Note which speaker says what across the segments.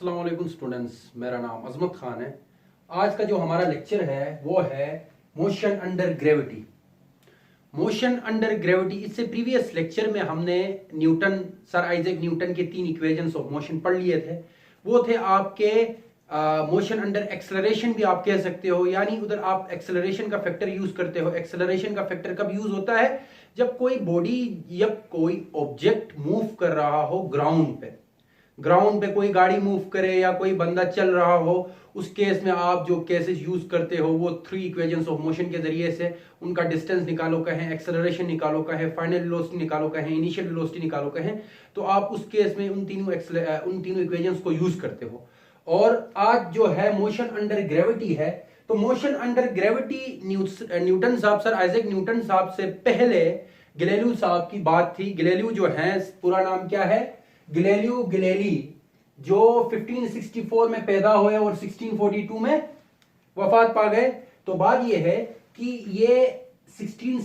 Speaker 1: अस्सलाम वालेकुम स्टूडेंट्स, मेरा नाम अजमत खान है। आज का जो हमारा लेक्चर है वो है motion under gravity. Motion under gravity, इससे प्रीवियस लेक्चर में हमने सर आइजैक न्यूटन के 3 इक्वेशंस ऑफ मोशन पढ़ लिए थे। वो थे आपके मोशन अंडर एक्सेलरेशन भी आप कह सकते हो, यानी उधर आप एक्सेलरेशन का फैक्टर यूज करते हो। एक्सेलरेशन का फैक्टर कब यूज होता है? जब कोई बॉडी या कोई ऑब्जेक्ट मूव कर रहा हो ग्राउंड पे कोई गाड़ी मूव करे या कोई बंदा चल रहा हो, उस केस में आप जो केसेस यूज करते हो वो 3 इक्वेशंस ऑफ मोशन के जरिए से उनका डिस्टेंस निकालो कहें, एक्सेलरेशन निकालो कहें, फाइनल वेलोसिटी निकालो कहें, इनिशियल वेलोसिटी निकालो कहें, तो आप उस केस में उन तीनों इक्वेशंस को यूज करते हो। और आज जो है मोशन अंडर ग्रेविटी है, तो मोशन अंडर ग्रेविटी न्यूटन साहब, सर आइजैक न्यूटन साहब से पहले गैलीलियो साहब की बात थी। गैलीलियो जो है, पूरा नाम क्या है? गैलीलियो गैलीली, जो 1564 में पैदा हुए और 1642 में वफात पा गए। तो बात यह है कि ये 16वीं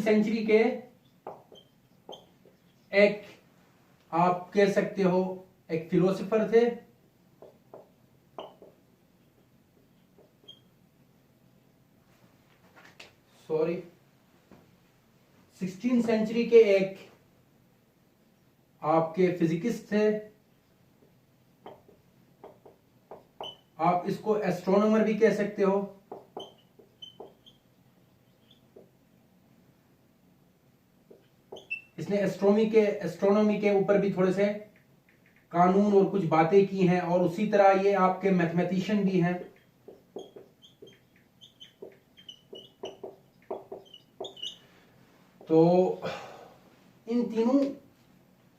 Speaker 1: सेंचुरी के एक, आप कह सकते हो, एक फिलोसोफर थे। सॉरी, 16वीं सेंचुरी के एक आपके फिजिकिस्ट थे। आप इसको एस्ट्रोनॉमर भी कह सकते हो। इसने एस्ट्रोनॉमी के ऊपर भी थोड़े से कानून और कुछ बातें की हैं, और उसी तरह ये आपके मैथमेटिशियन भी हैं। तो इन तीनों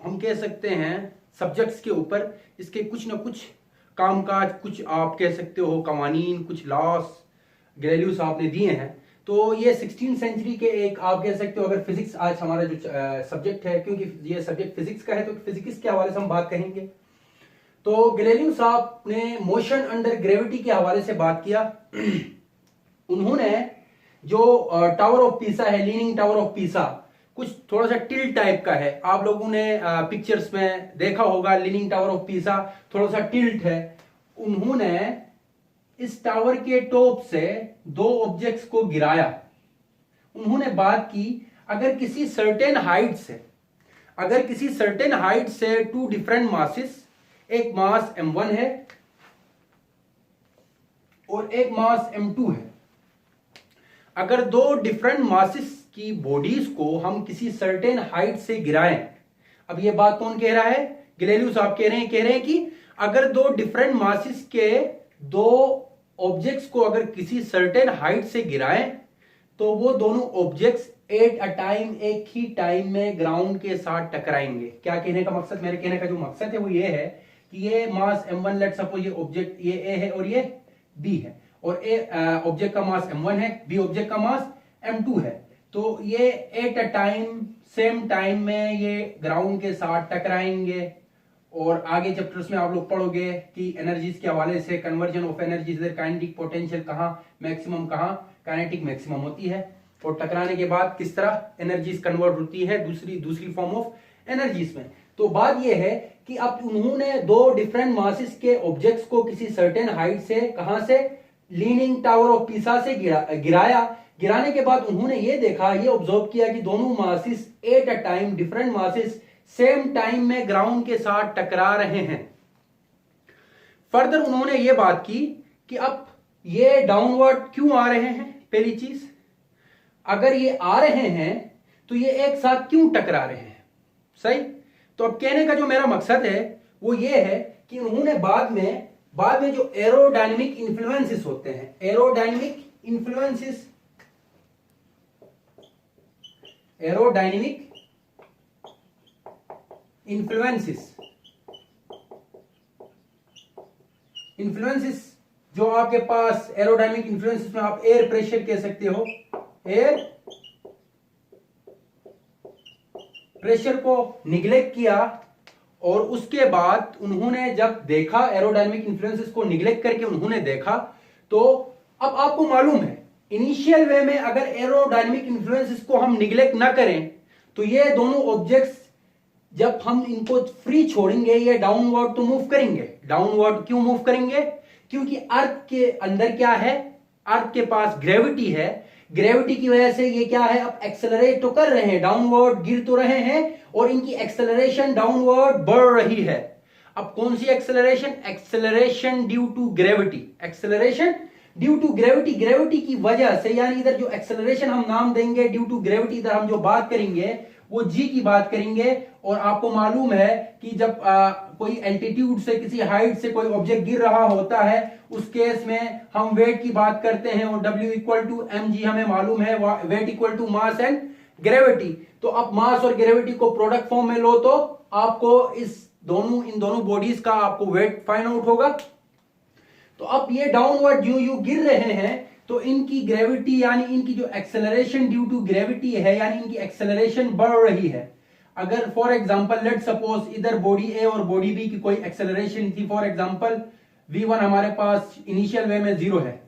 Speaker 1: हम कह सकते हैं सब्जेक्ट्स के ऊपर इसके कुछ ना कुछ कामकाज, कुछ आप कह सकते हो कवानीन, कुछ लॉस गैलीलियो साहब ने दिए हैं। तो ये 16वीं सेंचुरी के एक, आप कह सकते हो, अगर फिजिक्स आज हमारा जो सब्जेक्ट है, क्योंकि ये सब्जेक्ट फिजिक्स का है, तो फिजिक्स के हवाले से हम बात करेंगे। तो गैलीलियो साहब ने मोशन अंडर ग्रेविटी के हवाले से बात किया। उन्होंने जो टावर ऑफ पीसा है, लीनिंग टावर ऑफ पीसा, कुछ थोड़ा सा टिल्ट टाइप का है। आप लोगों ने पिक्चर्स में देखा होगा, लीनिंग टावर ऑफ पीसा थोड़ा सा टिल्ट है। उन्होंने इस टावर के टॉप से 2 ऑब्जेक्ट्स को गिराया। उन्होंने बात की, अगर किसी सर्टेन हाइट से 2 डिफरेंट मासेस, एक मास m1 है और एक मास m2 है, अगर 2 डिफरेंट मासेस की बॉडीज को हम किसी सर्टेन हाइट से गिराएं। अब ये बात कौन कह रहा है? गैलीलियो साहब कह रहे हैं कि अगर 2 डिफरेंट मासेस के 2 ऑब्जेक्ट्स को अगर किसी सर्टेन हाइट से गिराएं, तो वो दोनों ऑब्जेक्ट्स एट अ टाइम, एक ही टाइम में ग्राउंड के साथ टकराएंगे। क्या कहने का मकसद? मेरे कहने का जो मकसद है वो ये है कि ये मास m1, लेट सपोज ये ऑब्जेक्ट ये A है और ये B है, और A ऑब्जेक्ट का मास m1 है, B ऑब्जेक्ट का मास m2 है। तो ये at a time, same time में ये ग्राउंड के साथ टकराएंगे। और आगे चैप्टर्स में आप लोग पढ़ोगे कि एनर्जीज के हवाले से, conversion of energies, kinetic potential कहाँ मैक्सिमम, कहाँ काइनेटिक मैक्सिमम होती है, और टकराने के बाद किस तरह एनर्जीज कन्वर्ट होती है दूसरी फॉर्म ऑफ एनर्जीज में। तो बात यह है कि अब उन्होंने 2 डिफरेंट मासेस के ऑब्जेक्ट्स को किसी सर्टेन हाइट से, कहां से? लीनिंग टावर ऑफ पीसा से गिराया। गिराने के बाद उन्होंने ये देखा, ये ऑब्जर्व किया कि दोनों masses at a time, different masses same time में ग्राउंड के साथ टकरा रहे हैं। फर्दर उन्होंने ये बात की कि अब ये डाउनवर्ड क्यों आ रहे हैं? पहली चीज, अगर ये आ रहे हैं तो ये एक साथ क्यों टकरा रहे हैं? सही। तो अब कहने का जो मेरा मकसद है वो ये है कि उन्होंने बाद में जो एरोडायनेमिक इन्फ्लुएंसेस होते हैं, एरोडायनेमिक इन्फ्लुएंसेस जो आपके पास एरोडायनेमिक इन्फ्लुएंसेस में आप एयर प्रेशर कह सकते हो, एयर प्रेशर को निग्लेक्ट किया। और उसके बाद उन्होंने जब देखा, एरोडायनेमिक इन्फ्लुएंसेस को निग्लेक्ट करके उन्होंने देखा, तो अब आपको मालूम है इनिशियल वे में अगर एरोडायनेमिक इन्फ्लुएंसेस को हम निग्लेक्ट ना करें तो ये दोनों ऑब्जेक्ट्स जब हम इनको फ्री छोड़ेंगे ये डाउनवर्ड तो मूव करेंगे। डाउनवर्ड क्यों मूव करेंगे? क्योंकि अर्थ के अंदर क्या है, अर्थ के पास ग्रेविटी है। ग्रेविटी की वजह से ये क्या है, अब एक्सेलरेट तो कर रहे हैं, डाउनवर्ड गिर तो रहे हैं, और इनकी एक्सेलरेशन डाउनवर्ड बढ़ रही है। अब कौन सी acceleration? Acceleration due to gravity. Acceleration due to gravity, gravity की वजह से, यानी इधर जो एक्सेलरेशन हम नाम देंगे ड्यू टू ग्रेविटी, इधर हम जो बात करेंगे वो जी की बात करेंगे। और आपको मालूम है कि जब कोई एल्टीट्यूड से, किसी हाइट से कोई ऑब्जेक्ट गिर रहा होता है, उस केस में हम वेट की बात करते हैं, और W इक्वल टू mg हमें मालूम है, weight equal to mass and gravity. तो अब मास और ग्रेविटी को प्रोडक्ट फॉर्म में लो तो आपको इन दोनों बॉडीज का आपको वेट फाइंड आउट होगा। तो अब ये डाउनवर्ड यूं गिर रहे हैं, तो इनकी ग्रेविटी यानी इनकी जो एक्सेलरेशन ड्यू टू ग्रेविटी है, यानी इनकी एक्सेलरेशन बढ़ रही है। अगर फॉर एग्जांपल लेट सपोज इधर बॉडी ए और बॉडी बी की कोई एक्सेलरेशन थी, फॉर एग्जांपल v1 हमारे पास इनिशियल वे में 0 है,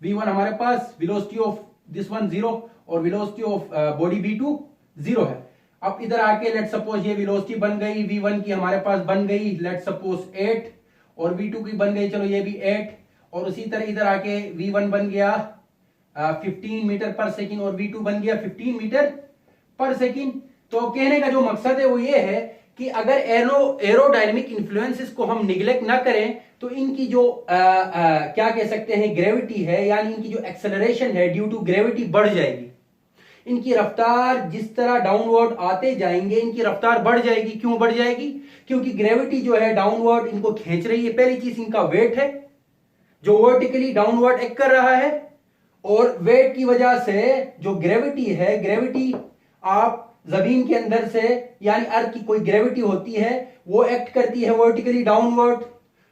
Speaker 1: v1 हमारे पास, वेलोसिटी ऑफ दिस वन 0 और वेलोसिटी ऑफ बॉडी b2 0 है। अब इधर आके लेट सपोज ये वेलोसिटी बन गई, v1 की हमारे पास बन गई लेट सपोज 8 और v2 की बन गई, चलो ये भी 8, और उसी तरह इधर आके v1 बन गया 15 मीटर पर सेकंड और v2 बन गया 15 मीटर पर सेकंड। तो कहने का जो मकसद है वो ये है कि अगर एरोडायनेमिक इन्फ्लुएंसेस को हम निगलेक्ट ना करें तो इनकी जो क्या कह सकते हैं ग्रेविटी है, यानी इनकी जो एक्सेलरेशन है ड्यू टू ग्रेविटी बढ़ जाएगी। इनकी रफ्तार जिस तरह डाउनवर्ड आते जाएंगे इनकी रफ्तार बढ़ जाएगी। क्यों बढ़ जाएगी? क्योंकि ग्रेविटी जो है डाउनवर्ड इनको खींच रही है। पहली चीज इनका वेट है जो वर्टिकली डाउनवर्ड एक्ट कर रहा है, और वेट की वजह से जो ग्रेविटी है, ग्रेविटी आप जमीन के अंदर से, यानी अर्थ की कोई ग्रेविटी होती है वो एक्ट करती है वर्टिकली डाउनवर्ड।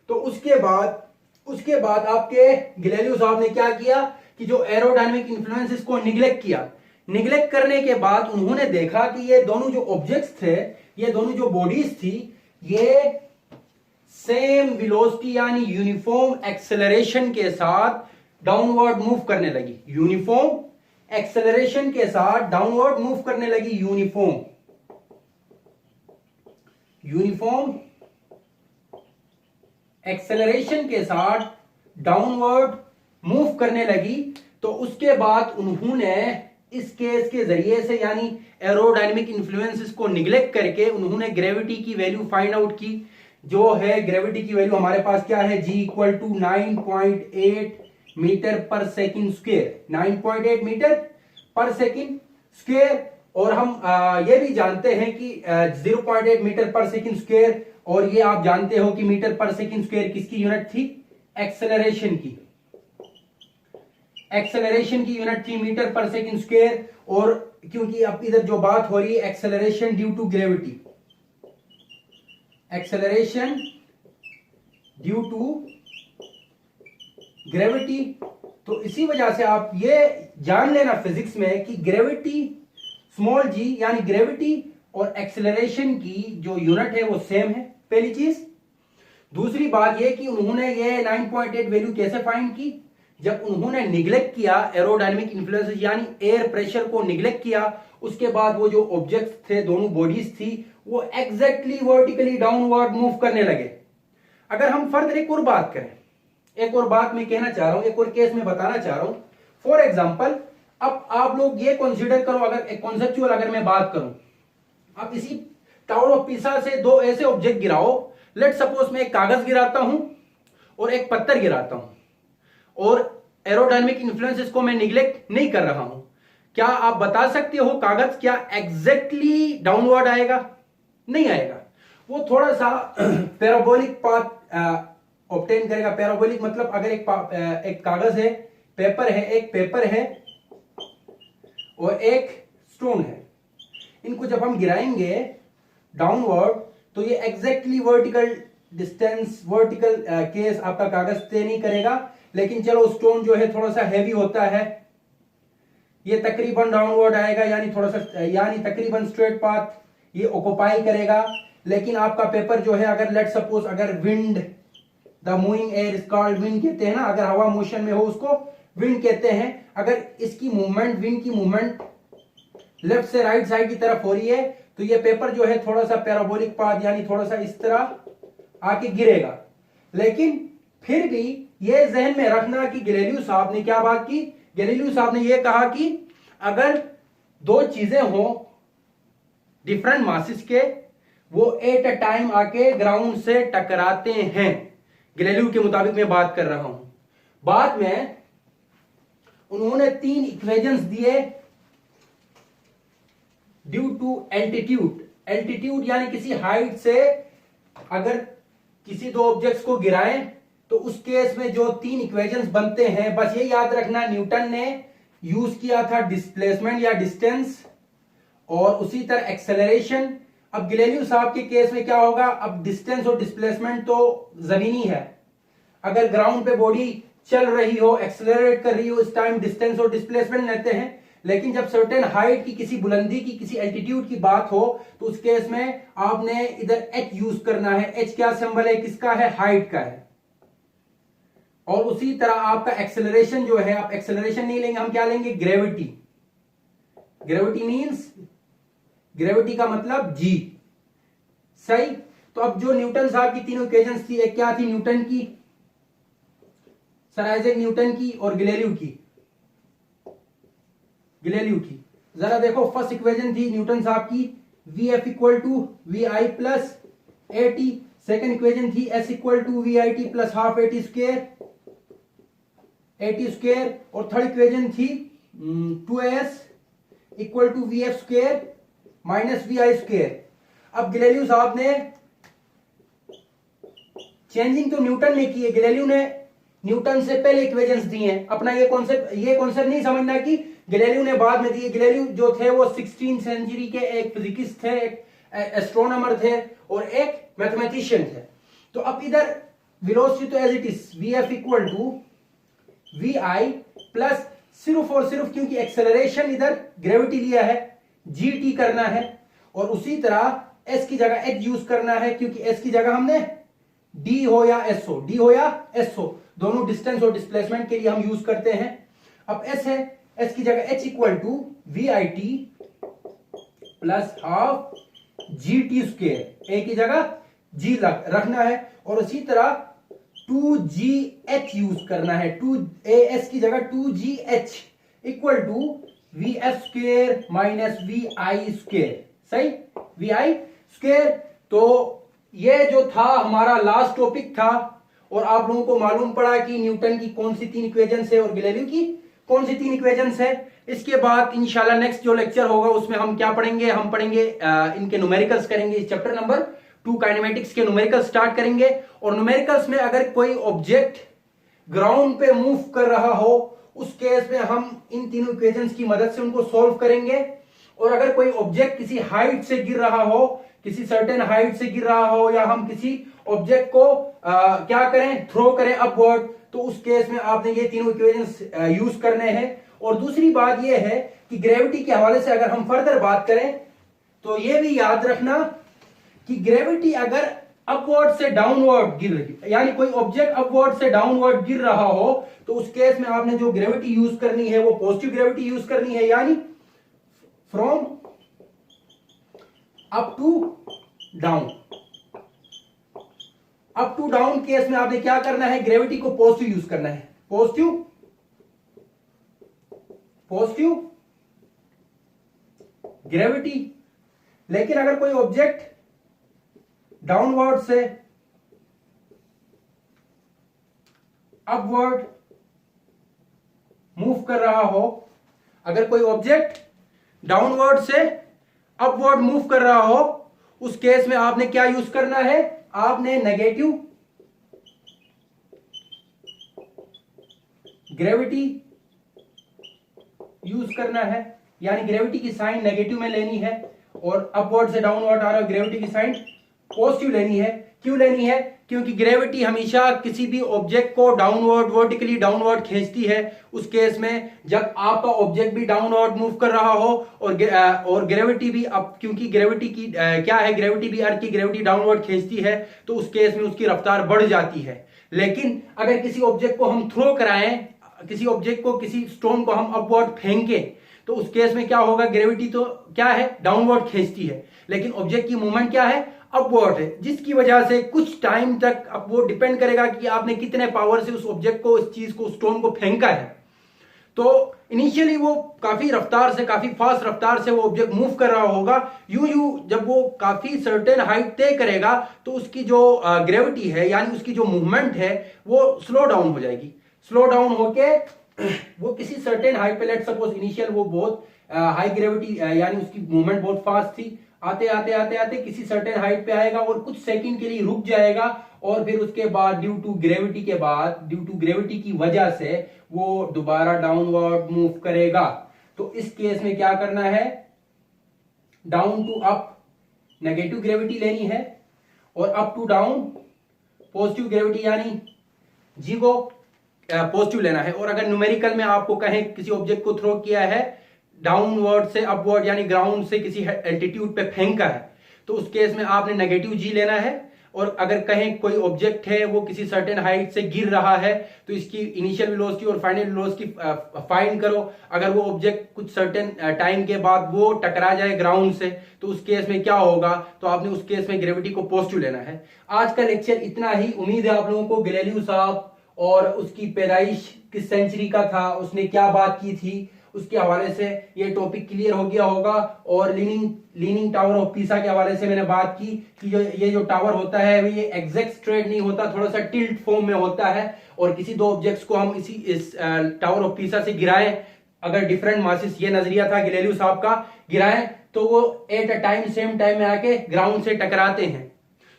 Speaker 1: तो उसके बाद आपके गैलीलियो साहब ने क्या किया कि जो एरोडायनेमिक इन्फ्लुएंसेस को निगलेक्ट किया। निगलेक्ट करने के बाद उन्होंने देखा कि ये दोनों जो ऑब्जेक्ट्स थे, ये दोनों जो बॉडीज थी, ये सेम वेलोसिटी यानी यूनिफॉर्म एक्सेलरेशन के साथ डाउनवर्ड मूव करने लगी। यूनिफॉर्म एक्सेलरेशन के साथ डाउनवर्ड मूव करने लगी। यूनिफॉर्म एक्सेलरेशन के साथ डाउनवर्ड मूव करने लगी। तो उसके बाद उन्होंने इस केस के जरिए से, यानी एरोडायनेमिक इन्फ्लुएंसेस को निगलेक्ट करके, उन्होंने ग्रेविटी की वैल्यू फाइंड आउट की। जो है ग्रेविटी की वैल्यू हमारे पास क्या है, G equal to 9.8 metre per second square, 9.8 metre per second square. और हम ये भी जानते हैं कि 0.8 मीटर पर सेकंड स्क्वायर, और ये आप जानते हो कि मीटर पर सेकंड स्क्वायर किसकी यूनिट थी? एक्सेलरेशन की। एक्सेलरेशन की यूनिट थी मीटर पर सेकंड स्क्वायर। और क्योंकि अब इधर जो बात हो रही है acceleration due to gravity, acceleration due to gravity, तो इसी वजह से आप ये जान लेना फिजिक्स में कि ग्रेविटी स्मॉल g यानी ग्रेविटी और एक्सेलरेशन की जो यूनिट है वो सेम है, पहली चीज। दूसरी बात ये कि उन्होंने ये 9.8 वैल्यू कैसे फाइंड की? जब उन्होंने निगलेक्ट किया एरोडायनेमिक इन्फ्लुएंसेस यानी एयर प्रेशर को निगलेक्ट किया, उसके बाद वो जो ऑब्जेक्ट्स थे, दोनों बॉडीज थी, वो एग्जैक्टली वर्टिकली डाउनवर्ड मूव करने लगे। अगर हम फर्दर एक और बात करें, एक और बात मैं कहना चाह रहा हूं, एक और केस में बताना चाह रहा हूं। फॉर एग्जांपल अब आप लोग ये कंसीडर करो, अगर एक कॉन्सेप्चुअल अगर मैं बात करूं, अब इसी टावर ऑफ पिसा से दो ऐसे ऑब्जेक्ट गिराओ। लेट सपोज मैं एक कागज गिराता हूं और एक पत्थर गिराता हूं, और एरोडायनेमिक इन्फ्लुएंसेस को मैं निगलेक्ट नहीं कर रहा हूं। क्या आप बता सकते हो कागज क्या एग्जैक्टली डाउनवर्ड आएगा? नहीं आएगा। वो थोड़ा सा पैराबोलिक पाथ ऑब्टेन करेगा। पैराबोलिक मतलब अगर एक कागज है, पेपर है, एक पेपर है और एक स्टोन है, इनको जब हम गिराएंगे डाउनवर्ड तो ये exactly vertical distance, vertical case आपका कागज तय नहीं करेगा। लेकिन चलो स्टोन जो है थोड़ा सा हैवी होता है, ये तकरीबन डाउनवर्ड आएगा, यानी थोड़ा सा, यानी तकरीबन स्ट्रेट पाथ ये ऑक्युपाई करेगा। लेकिन आपका पेपर जो है, अगर लेट सपोज अगर wind, the moving air is called wind कहते हैं ना, अगर हवा मोशन में हो उसको विंड कहते हैं। अगर इसकी मूवमेंट, विंड की मूवमेंट लेफ्ट से राइट साइड की तरफ हो रही है तो ये पेपर जो है थोड़ा सा पैराबोलिक पाथ यानी थोड़ा सा इस तरह आके गिरेगा। लेकिन फिर भी ये जहन में रखना कि गैलीलियो साहब ने क्या बात की, गैलीलियो साहब ने ये कहा कि अगर दो चीजें हो डिफरेंट मासेस के, वो एट अ टाइम आके ग्राउंड से टकराते हैं। गैलीलियो के मुताबिक मैं बात कर रहा हूं। बाद में उन्होंने 3 इक्वेशंस दिए ड्यू टू एल्टीट्यूड। एल्टीट्यूड यानी किसी हाइट से अगर किसी दो ऑब्जेक्ट्स को गिराएं तो उस केस में जो 3 इक्वेशंस बनते हैं, बस ये याद रखना न्यूटन ने यूज किया था डिस्प्लेसमेंट या डिस्टेंस और उसी तरह एक्सेलरेशन। अब गैलीलियो साहब के केस में क्या होगा, अब डिस्टेंस और डिस्प्लेसमेंट तो जमीनी है। अगर ग्राउंड पे बॉडी चल रही हो, एक्सेलरेट कर रही हो, इस टाइम डिस्टेंस और डिस्प्लेसमेंट लेते हैं। लेकिन जब सर्टेन हाइट की, किसी बुलंदी की, किसी एल्टीट्यूड की बात हो तो उस केस में आपने इधर एच यूज करना है। एच क्या सिंबल है, किसका है, हाइट का है। और उसी तरह आपका एक्सेलरेशन जो है, आप एक्सेलरेशन नहीं लेंगे, हम क्या लेंगे, ग्रेविटी। ग्रेविटी मींस, ग्रेविटी का मतलब जी, सही। तो अब जो न्यूटन साहब की तीनों इक्वेशंस थी, एक क्या थी न्यूटन की, सर आइजैक न्यूटन की और गैलीलियो की। गैलीलियो की जरा देखो, फर्स्ट इक्वेशन थी न्यूटन साहब की V F equal to we I plus A T. Second equation थी S equal to we I T plus half A T square, A T square. और थर्ड इक्वेशन थी 2s equal to V F square minus we I square. अब Galileo साहब ने changing तो Newton ने की है, गैलीलियो ने न्यूटन से पहले इक्वेशंस दी हैं। अपना ये कॉन्सेप्ट नहीं समझना कि गैलीलियो ने बाद में दिए। गैलीलियो जो थे वो 16th सेंचुरी के एक फिजिकिस्ट थे, एक एस्ट्रोनॉमर थे और एक मैथमेटिशियन थे। तो अब इधर वेलोसिटी तो as it is v F equal to we I plus सिर्फ और सिर्फ, क्योंकि एक्सेलरेशन इधर ग्रेविटी लिया है, जी टी करना है। और उसी तरह एस की जगह एच यूज करना है, क्योंकि एस की जगह हमने डी हो या एस हो, डी हो या एस हो, दोनों डिस्टेंस और डिस्प्लेसमेंट के लिए हम यूज करते हैं। अब एस है, एस की जगह H equal to we I T plus half G T square, A की जगह जी रखना है। और उसी तरह 2gh यूज करना है, 2as की जगह 2gh equal to V F square minus we I square, सही, वी आई स्क्वेयर। तो ये जो था हमारा लास्ट टॉपिक था और आप लोगों को मालूम पड़ा कि न्यूटन की कौन सी 3 इक्वेशंस है और गैलीलियो की कौन सी 3 इक्वेशंस है। इसके बाद इंशाल्लाह नेक्स्ट जो लेक्चर होगा उसमें हम क्या पढ़ेंगे, हम पढ़ेंगे इनके न्यूमेरिकल्स करेंगे। इस चैप्टर नंबर 2 काइनेमेटिक्स के न्यूमेरिकल्स स्टार्ट करेंगे। और न्यूमेरिकल्स में अगर कोई ऑब्जेक्ट ग्राउंड पे मूव कर रहा हो उस केस में हम इन तीनों इक्वेशंस की मदद से उनको सॉल्व करेंगे। और अगर कोई ऑब्जेक्ट किसी हाइट से गिर रहा हो, किसी सर्टेन हाइट से गिर रहा हो, या हम किसी ऑब्जेक्ट को क्या करें, थ्रो करें अपवर्ड, तो उस केस में आपने ये तीनों इक्वेशंस यूज करने हैं। और दूसरी बात यह है कि ग्रेविटी के हवाले से अगर हम फर्दर बात करें तो यह भी याद रखना कि ग्रेविटी अगर अपवर्ड से डाउनवर्ड गिर रही, यानी कोई ऑब्जेक्ट अपवर्ड से डाउनवर्ड गिर रहा हो तो उस केस में आपने जो ग्रेविटी यूज करनी है वो पॉजिटिव ग्रेविटी यूज करनी है, यानी from up to down. Up to down case में आपने क्या करना है, ग्रेविटी को पॉजिटिव यूज करना है, पॉजिटिव ग्रेविटी। लेकिन अगर कोई ऑब्जेक्ट डाउनवर्ड से अपवर्ड मूव कर रहा हो, अगर कोई ऑब्जेक्ट डाउनवर्ड से अपवर्ड मूव कर रहा हो उस केस में आपने क्या यूज करना है, आपने नेगेटिव ग्रेविटी यूज करना है, यानी ग्रेविटी की साइन नेगेटिव में लेनी है। और अपवर्ड से डाउनवर्ड आ रहा है, ग्रेविटी की साइन पॉजिटिव लेनी है। क्यों लेनी है, क्योंकि ग्रेविटी हमेशा किसी भी ऑब्जेक्ट को डाउनवर्ड, वर्टिकली डाउनवर्ड खींचती है। उस केस में जब आपका ऑब्जेक्ट भी डाउनवर्ड मूव कर रहा हो और ग्रेविटी भी, अब क्योंकि ग्रेविटी की क्या है, ग्रेविटी भी अर्थ की ग्रेविटी डाउनवर्ड खींचती है, तो उस केस में उसकी रफ्तार बढ़ जाती है। लेकिन अगर किसी ऑब्जेक्ट को हम थ्रो कराएं, किसी ऑब्जेक्ट को, किसी स्टोन को हम अपवर्ड फेंकें, तो उस केस में क्या होगा, ग्रेविटी तो क्या है, डाउनवर्ड खींचती है, लेकिन ऑब्जेक्ट की मूवमेंट क्या है, अपवर्ड है, जिसकी वजह से कुछ टाइम तक, अब वो डिपेंड करेगा कि आपने कितने पावर से उस ऑब्जेक्ट को, इस चीज को, स्टोन को फेंका है। तो इनिशियली वो काफी रफ्तार से, काफी फास्ट रफ्तार से वो ऑब्जेक्ट मूव कर रहा होगा। यूं जब वो काफी सर्टेन हाइट तय करेगा तो उसकी जो ग्रेविटी है, यानी उसकी जो मूवमेंट है, वो स्लो डाउन हो जाएगी। स्लो डाउन होके वो किसी सर्टेन हाइट पे, लेट सपोज इनिशियल वो बहुत हाई ग्रेविटी, यानी उसकी मूवमेंट बहुत फास्ट थी, आते आते आते आते किसी सर्टेन हाइट पे आएगा और कुछ सेकंड के लिए रुक जाएगा, और फिर उसके बाद ड्यू टू ग्रेविटी की वजह से वो दोबारा डाउनवर्ड मूव करेगा। तो इस केस में क्या करना है, down to up negative gravity लेनी है, और up to down positive gravity, यानी जी को पॉजिटिव लेना है। और अगर न्यूमेरिकल में आपको कहें किसी ऑब्जेक्ट को थ्रो किया है डाउनवर्ड से अपवर्ड, यानी ग्राउंड से किसी एल्टीट्यूड पे फेंका है, तो उस केस में आपने नेगेटिव जी लेना है। और अगर कहें कोई ऑब्जेक्ट है वो किसी सर्टेन हाइट से गिर रहा है, तो इसकी इनिशियल वेलोसिटी और फाइनल वेलोसिटी फाइंड करो। अगर वो ऑब्जेक्ट कुछ सर्टेन टाइम के बाद वो टकरा जाए ग्राउंड से, तो उस केस में क्या होगा, तो आपने उस केस में ग्रेविटी को पॉजिटिव लेना है। आज का लेक्चर इतना ही। उम्मीद है आप लोगों को गैलीलियो साहब और उसकी पैदाइश किस सेंचुरी का था, उसने क्या बात की थी, उसके हवाले से ये टॉपिक क्लियर हो गया होगा। और लीनिंग टावर ऑफ पीसा के हवाले से मैंने बात की कि ये जो टावर होता है ये एग्जैक्ट स्ट्रेट नहीं होता, थोड़ा सा टिल्ट फॉर्म में होता है, और किसी दो ऑब्जेक्ट्स को हम इस टावर ऑफ पीसा से गिराएं, अगर डिफरेंट मासेस, ये नजरिया था गैलीलियो साहब का, गिराएं तो वो at a time same time में आके ग्राउंड से टकराते हैं।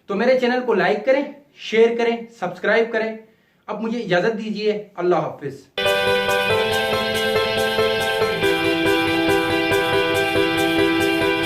Speaker 1: तो मेरे चैनल को लाइक करें, शेयर करें, सब्सक्राइब करें। अब मुझे इजाजत दीजिए, अल्लाह हाफिज।